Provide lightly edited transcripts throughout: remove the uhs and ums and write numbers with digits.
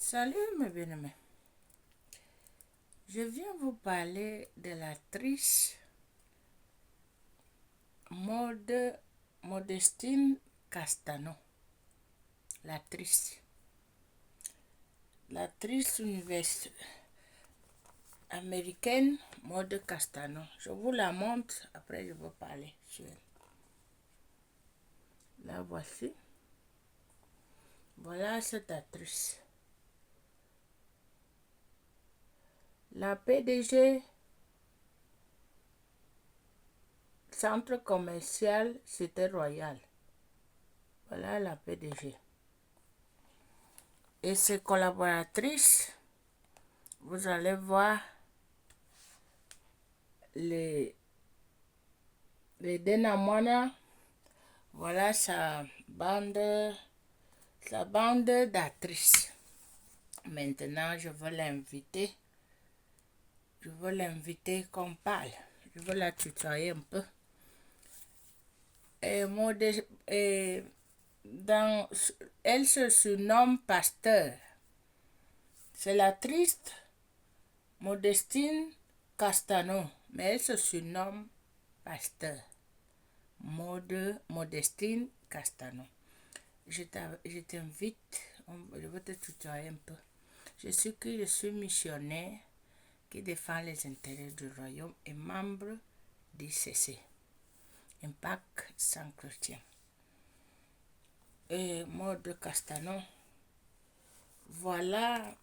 Salut mes bien-aimés. Je viens vous parler de l'actrice Modestine Castano. L'actrice américaine Maud Castano. Je vous la montre, après je vais parler sur elle. La voici. Voilà cette actrice. La PDG Centre commercial Cité Royale. Voilà la PDG. Et ses collaboratrices, vous allez voir les Denamona. Voilà sa bande d'actrices. Maintenant, je veux l'inviter. Qu'on parle. Je veux la tutoyer un peu. Elle se surnomme Pasteur. C'est l'actrice Modestine Castano, mais elle se surnomme Pasteur. Modestine Castano. Je t'invite, je vais te tutoyer un peu. Je suis missionnaire qui défend les intérêts du royaume et membre d'ICC, Impact sans chrétien. Et Maud Castano, voilà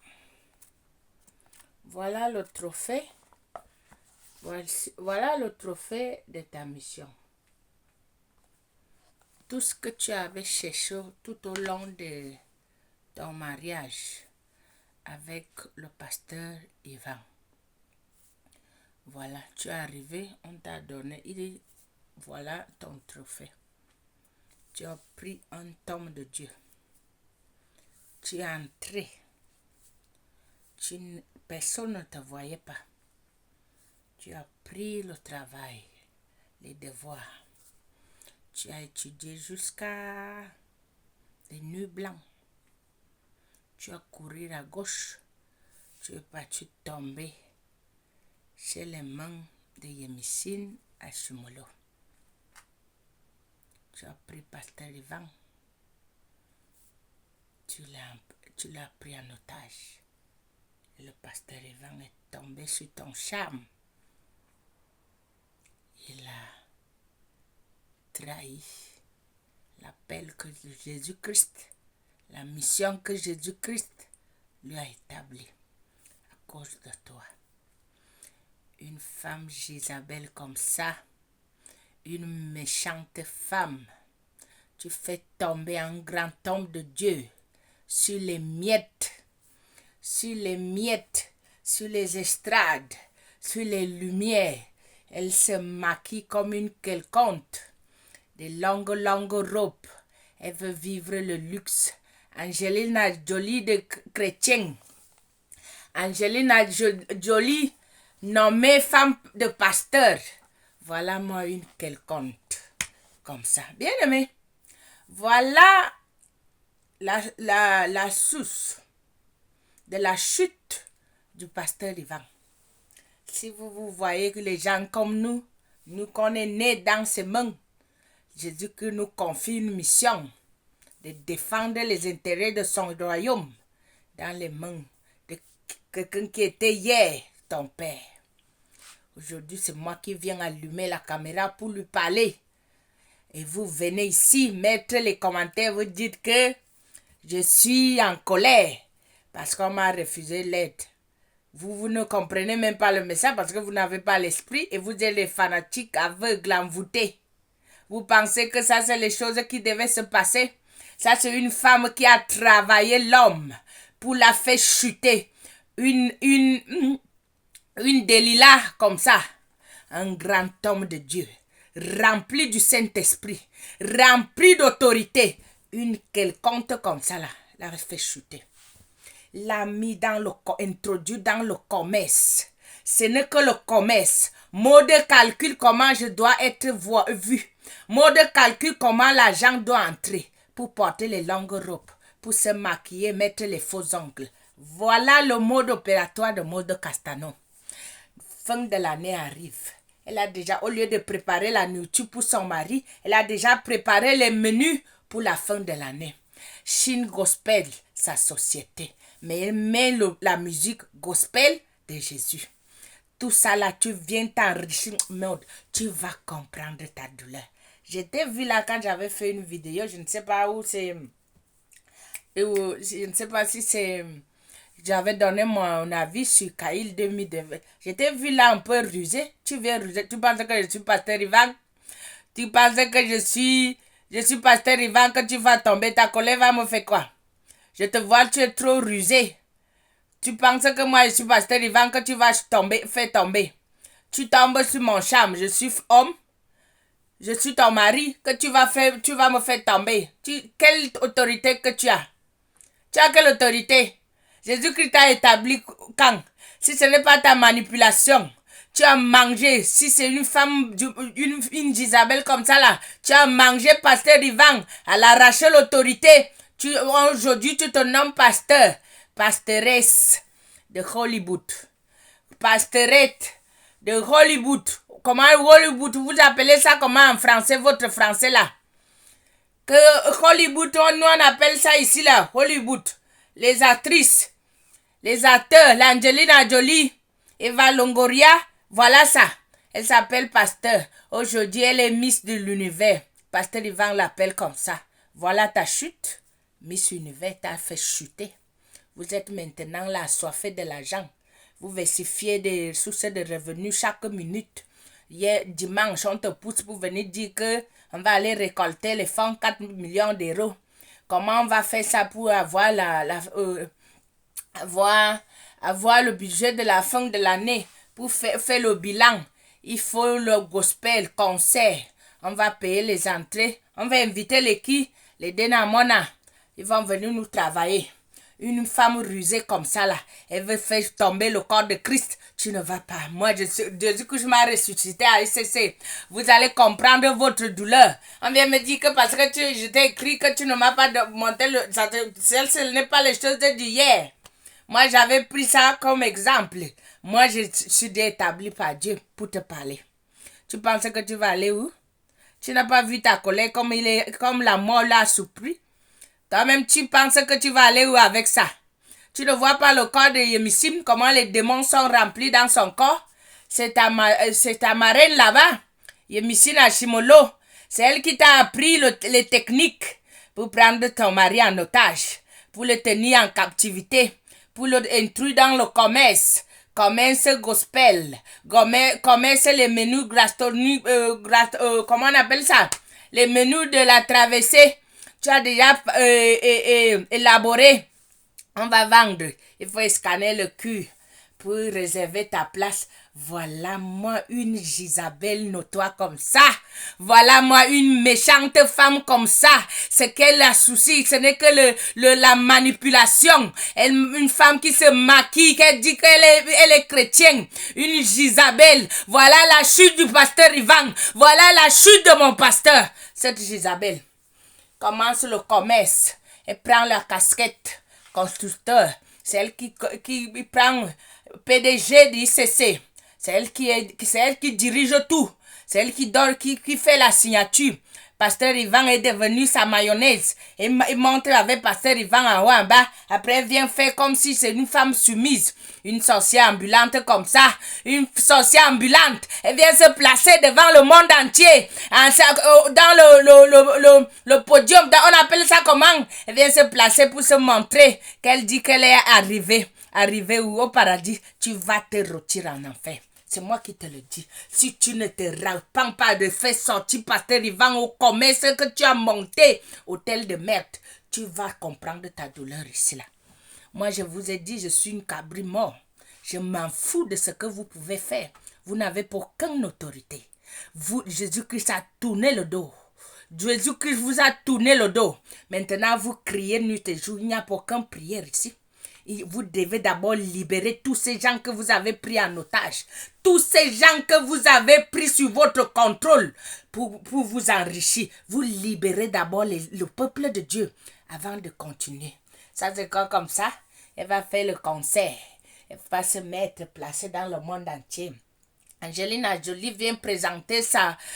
le trophée. Voilà le trophée de ta mission. Tout ce que tu avais cherché tout au long de ton mariage avec le pasteur Ivan. Voilà, tu es arrivé, on t'a donné, voilà ton trophée. Tu as pris un tome de Dieu. Tu es entré. Personne ne te voyait pas. Tu as pris le travail, les devoirs. Tu as étudié jusqu'à des nuits blanches. Tu as couru à gauche. Tu es parti tomber chez les mains de Yémissine à Chumolo. Tu as pris Pasteur Ivan. Tu l'as pris en otage. Et le pasteur Ivan est tombé sur ton charme. Il a trahi l'appel que Jésus-Christ, la mission que Jésus-Christ lui a établie à cause de toi. Une femme Jézabel comme ça, une méchante femme, tu fais tomber un grand homme de Dieu sur les miettes, sur les estrades, sur les lumières. Elle se maquille comme une quelconque, de longues robes. Elle veut vivre le luxe. Angelina Jolie de chrétien. Angelina Jolie nommée femme de pasteur. Voilà moi une quelconque comme ça. Bien aimé. Voilà la source de la chute du pasteur Ivan. Si vous voyez que les gens comme nous qu'on est nés dans ses mains, Jésus-Christ nous confie une mission de défendre les intérêts de son royaume dans les mains de quelqu'un qui était hier ton père. Aujourd'hui, c'est moi qui viens allumer la caméra pour lui parler. Et vous venez ici mettre les commentaires, vous dites que je suis en colère parce qu'on m'a refusé l'aide. Vous ne comprenez même pas le message parce que vous n'avez pas l'esprit et vous êtes les fanatiques aveugles, envoûtés. Vous pensez que ça, c'est les choses qui devaient se passer? Ça, c'est une femme qui a travaillé l'homme pour la faire chuter. Une Delilah comme ça. Un grand homme de Dieu, rempli du Saint-Esprit, rempli d'autorité. Une quelconque comme ça, là, l'a fait chuter. L'a mis introduit dans le commerce. Ce n'est que le commerce. Mode de calcul comment je dois être vu. Mode de calcul comment l'argent doit entrer pour porter les longues robes, pour se maquiller, mettre les faux ongles. Voilà le mode opératoire de Maud Castano. Fin de l'année arrive. Elle a déjà, au lieu de préparer la nourriture pour son mari, elle a déjà préparé les menus pour la fin de l'année. Chine Gospel, sa société. Mais elle met la musique gospel de Jésus. Tout ça là, tu viens t'enrichir. Maud, tu vas comprendre ta douleur. J'étais vu là quand j'avais fait une vidéo, je ne sais pas où c'est. Je ne sais pas si c'est. J'avais donné mon avis sur Kaïl 2020. J'étais vu là un peu rusé. Tu viens rusé. Tu penses que je suis pasteur Ivan? Tu penses que je suis pasteur Ivan, que tu vas tomber? Ta colère va me faire quoi? Je te vois, tu es trop rusé. Tu penses que moi je suis pasteur Ivan, que tu vas faire tomber? Tu tombes sur mon charme. Je suis homme. Je suis ton mari. Que tu vas me faire tomber. Quelle autorité que tu as? Tu as quelle autorité? Jésus-Christ t'a établi quand? Si ce n'est pas ta manipulation, tu as mangé. Si c'est une femme, une Isabelle comme ça là, tu as mangé pasteur Ivan, elle a arraché l'autorité. Aujourd'hui, tu te nommes pasteur, pasteuresse de Hollywood, pasteurette de Hollywood. Comment Hollywood, vous appelez ça comment en français, votre français là? Que Hollywood, nous on appelle ça ici là, Hollywood. Les actrices, les acteurs, l'Angelina Jolie, Eva Longoria, voilà ça. Elle s'appelle Pasteur. Aujourd'hui, elle est Miss de l'Univers. Pasteur Ivan l'appelle comme ça. Voilà ta chute. Miss Univers t'a fait chuter. Vous êtes maintenant là, assoiffé de l'argent. Vous versifiez des sources de revenus chaque minute. Hier, dimanche, on te pousse pour venir dire que on va aller récolter les fonds 4 millions d'euros. Comment on va faire ça pour avoir avoir le budget de la fin de l'année pour faire le bilan? Il faut le gospel, concert. On va payer les entrées. On va inviter les Denamona. Ils vont venir nous travailler. Une femme rusée comme ça là, elle veut faire tomber le corps de Christ. Tu ne vas pas. Moi, Jésus que je m'ai ressuscité à ICC. Vous allez comprendre votre douleur. On vient me dire que parce que je t'ai écrit que tu ne m'as pas monté ce n'est pas les choses d'hier. Moi, j'avais pris ça comme exemple. Moi, je suis établi par Dieu pour te parler. Tu penses que tu vas aller où? Tu n'as pas vu ta collègue comme la mort l'a surpris? Toi-même, tu penses que tu vas aller où avec ça? Tu ne vois pas le corps de Yemisim, comment les démons sont remplis dans son corps? C'est ta marraine là-bas, Yemisim Hashimolo. C'est elle qui t'a appris les techniques pour prendre ton mari en otage, pour le tenir en captivité, pour l'introduire dans le commerce. Commerce gospel, commerce les menus gastronomiques, comment on appelle ça? Les menus de la traversée. Tu as déjà élaboré. On va vendre. Il faut scanner le cul pour réserver ta place. Voilà moi une Isabelle notoire comme ça. Voilà moi une méchante femme comme ça. C'est qu'elle a souci. Ce n'est que la manipulation. Une femme qui se maquille, qui dit qu'elle est chrétienne. Une Isabelle. Voilà la chute du pasteur Ivan. Voilà la chute de mon pasteur. Cette Isabelle commence le commerce et prend la casquette constructeur. C'est elle qui prend PDG d'ICC. C'est elle qui dirige tout. C'est elle qui fait la signature. Pasteur Ivan est devenu sa mayonnaise. Et il monte avec Pasteur Ivan en haut en bas. Après, elle vient faire comme si c'est une femme soumise. Une sorcière ambulante comme ça. Une sorcière ambulante. Elle vient se placer devant le monde entier. Dans le podium. On appelle ça comment? Elle vient se placer pour se montrer qu'elle dit qu'elle est arrivée. Arrivée au paradis. Tu vas te retirer en enfer. C'est moi qui te le dis. Si tu ne te repens pas de faire sortir pasteur Ivan au commerce que tu as monté, hôtel de merde, tu vas comprendre ta douleur ici là. Moi, je vous ai dit, je suis une cabri mort. Je m'en fous de ce que vous pouvez faire. Vous n'avez aucune autorité. Jésus-Christ a tourné le dos. Jésus-Christ vous a tourné le dos. Maintenant, vous criez nuit et jour. Il n'y a aucune prière ici. Vous devez d'abord libérer tous ces gens que vous avez pris en otage. Tous ces gens que vous avez pris sur votre contrôle pour vous enrichir. Vous libérez d'abord le peuple de Dieu avant de continuer. Ça c'est comme ça. Elle va faire le concert. Elle va se mettre placée dans le monde entier. Angelina Jolie vient présenter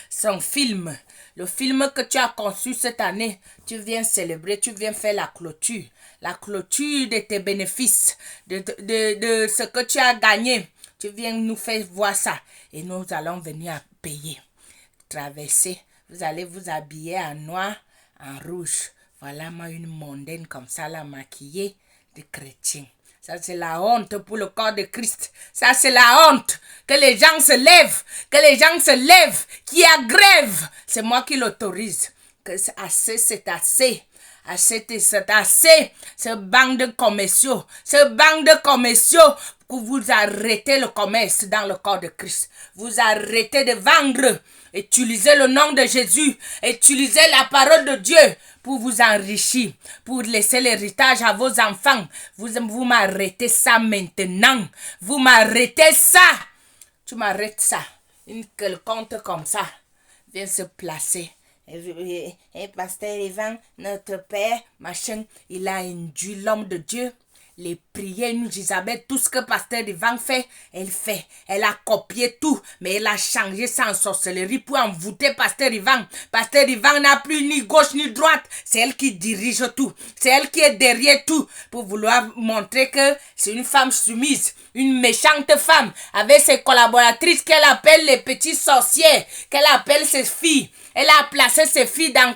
son film. Le film que tu as conçu cette année. Tu viens célébrer, tu viens faire la clôture. La clôture de tes bénéfices, de ce que tu as gagné. Tu viens nous faire voir ça. Et nous allons venir payer. Traverser. Vous allez vous habiller en noir, en rouge. Voilà moi une mondaine comme ça, la maquillée de chrétien. Ça, c'est la honte pour le corps de Christ. Ça, c'est la honte. Que les gens se lèvent. Que les gens se lèvent. Qui a grève. C'est moi qui l'autorise. Que c'est assez, c'est assez. Assez, c'est assez. Ce banc de commerciaux. Ce banc de commerciaux. Pour vous arrêter le commerce dans le corps de Christ. Vous arrêtez de vendre. Utilisez le nom de Jésus. Utilisez la parole de Dieu pour vous enrichir, pour laisser l'héritage à vos enfants. Vous m'arrêtez ça maintenant. Vous m'arrêtez ça. Tu m'arrêtes ça. Une quelconque comme ça vient se placer. Et pasteur Ivan, notre père, machin, il a induit l'homme de Dieu. Les prières, nous, Isabelle, tout ce que pasteur Ivan fait, elle fait. Elle a copié tout, mais elle a changé ça en sorcellerie pour envoûter pasteur Ivan. Pasteur Ivan n'a plus ni gauche ni droite. C'est elle qui dirige tout. C'est elle qui est derrière tout pour vouloir montrer que c'est une femme soumise, une méchante femme avec ses collaboratrices qu'elle appelle les petits sorciers, qu'elle appelle ses filles. Elle a placé ses filles dans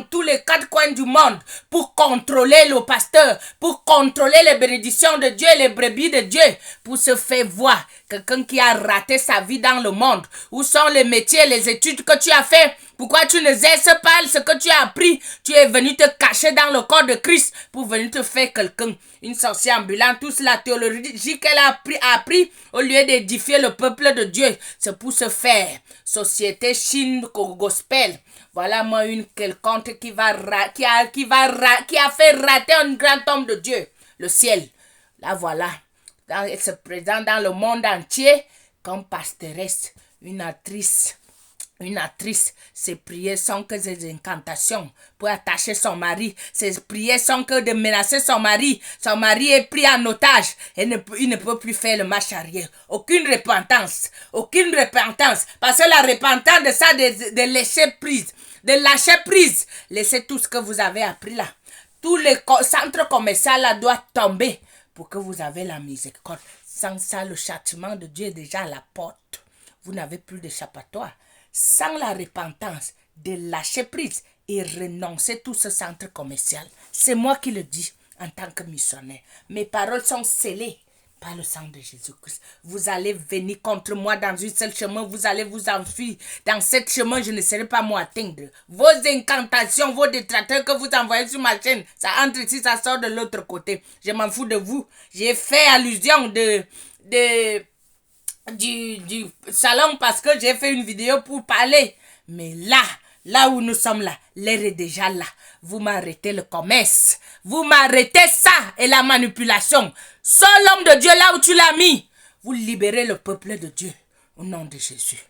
tous les 4 coins du monde pour contrôler le pasteur, pour contrôler les bénédictions de Dieu et les brebis de Dieu, pour se faire voir. Quelqu'un qui a raté sa vie dans le monde. Où sont les métiers, les études que tu as fait? Pourquoi tu n'exerces pas ce que tu as appris? Tu es venu te cacher dans le corps de Christ pour venir te faire quelqu'un. Une sorcière ambulante, toute la théologie qu'elle a appris au lieu d'édifier le peuple de Dieu. C'est pour se faire. Société Chine Gospel. Voilà moi une quelconque qui a fait rater un grand homme de Dieu. Le ciel. Là voilà. Elle se présente dans le monde entier comme pastoresse, une actrice. Une actrice, ses prières sont que des incantations pour attacher son mari. Ses prières sont que de menacer son mari. Son mari est pris en otage et il ne peut plus faire le marche arrière. Aucune repentance. Aucune repentance. Parce que la repentance de ça, de lâcher prise. De lâcher prise. Laissez tout ce que vous avez appris là. Tous les centres commerciaux là doivent tomber pour que vous avez la miséricorde. Sans ça, le châtiment de Dieu est déjà à la porte. Vous n'avez plus d'échappatoire. Sans la repentance, de lâcher prise et renoncer tout ce centre commercial. C'est moi qui le dis en tant que missionnaire. Mes paroles sont scellées par le sang de Jésus-Christ. Vous allez venir contre moi dans un seul chemin. Vous allez vous enfuir. Dans ce chemin, je ne serai pas moi atteindre. Vos incantations, vos détracteurs que vous envoyez sur ma chaîne, ça entre ici, ça sort de l'autre côté. Je m'en fous de vous. J'ai fait allusion du salon parce que j'ai fait une vidéo pour parler. Mais là où nous sommes là, l'air est déjà là. Vous m'arrêtez le commerce. Vous m'arrêtez ça et la manipulation. Seul l'homme de Dieu là où tu l'as mis. Vous libérez le peuple de Dieu au nom de Jésus.